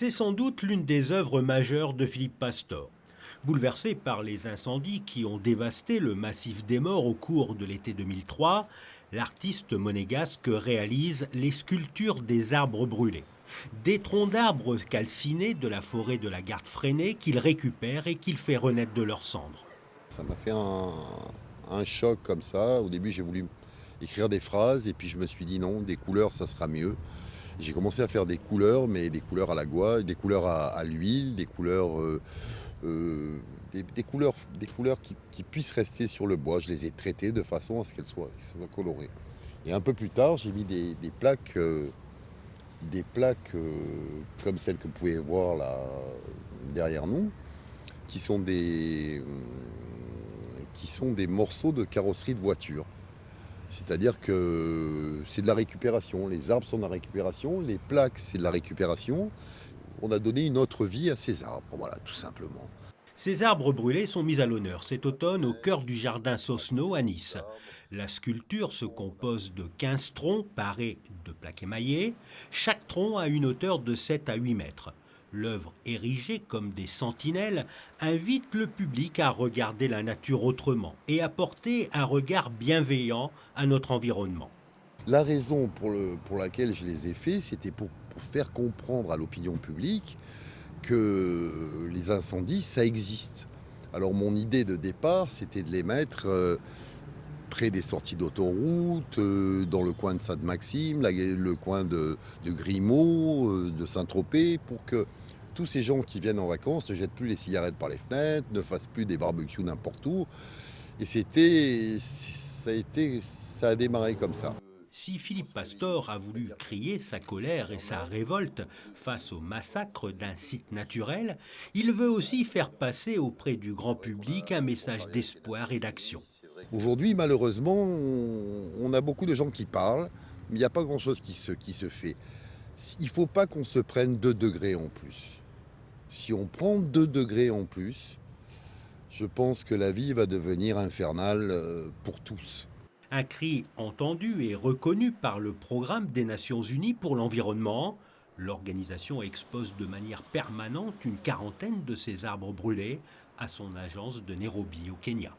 C'est sans doute l'une des œuvres majeures de Philippe Pastor. Bouleversé par les incendies qui ont dévasté le massif des Morts au cours de l'été 2003, l'artiste monégasque réalise les sculptures des arbres brûlés. Des troncs d'arbres calcinés de la forêt de la Garde freinée qu'il récupère et qu'il fait renaître de leurs cendres. Ça m'a fait un choc comme ça. Au début, j'ai voulu écrire des phrases et puis je me suis dit non, des couleurs, ça sera mieux. J'ai commencé à faire des couleurs, mais des couleurs à la gouache, des couleurs à l'huile, des couleurs, des couleurs qui puissent rester sur le bois. Je les ai traitées de façon à ce qu'elles soient colorées. Et un peu plus tard, j'ai mis des plaques, comme celles que vous pouvez voir là derrière nous, qui sont des morceaux de carrosserie de voiture. C'est-à-dire que c'est de la récupération. Les arbres sont de la récupération, les plaques, c'est de la récupération. On a donné une autre vie à ces arbres, voilà, tout simplement. Ces arbres brûlés sont mis à l'honneur cet automne au cœur du jardin Sosno à Nice. La sculpture se compose de 15 troncs parés de plaques émaillées. Chaque tronc a une hauteur de 7 à 8 mètres. L'œuvre, érigée comme des sentinelles, invite le public à regarder la nature autrement et à porter un regard bienveillant à notre environnement. La raison pour laquelle je les ai faits, c'était pour faire comprendre à l'opinion publique que les incendies, ça existe. Alors mon idée de départ, c'était de les mettre près des sorties d'autoroute, dans le coin de Sainte-Maxime, le coin de Grimaud, de Saint-Tropez, pour que tous ces gens qui viennent en vacances ne jettent plus les cigarettes par les fenêtres, ne fassent plus des barbecues n'importe où. Et ça a démarré comme ça. Si Philippe Pastor a voulu crier sa colère et sa révolte face au massacre d'un site naturel, il veut aussi faire passer auprès du grand public un message d'espoir et d'action. Aujourd'hui, malheureusement, on a beaucoup de gens qui parlent, mais il n'y a pas grand-chose qui se fait. Il ne faut pas qu'on se prenne 2 degrés en plus. Si on prend 2 degrés en plus, je pense que la vie va devenir infernale pour tous. Un cri entendu et reconnu par le Programme des Nations Unies pour l'environnement. L'organisation expose de manière permanente une quarantaine de ces arbres brûlés à son agence de Nairobi au Kenya.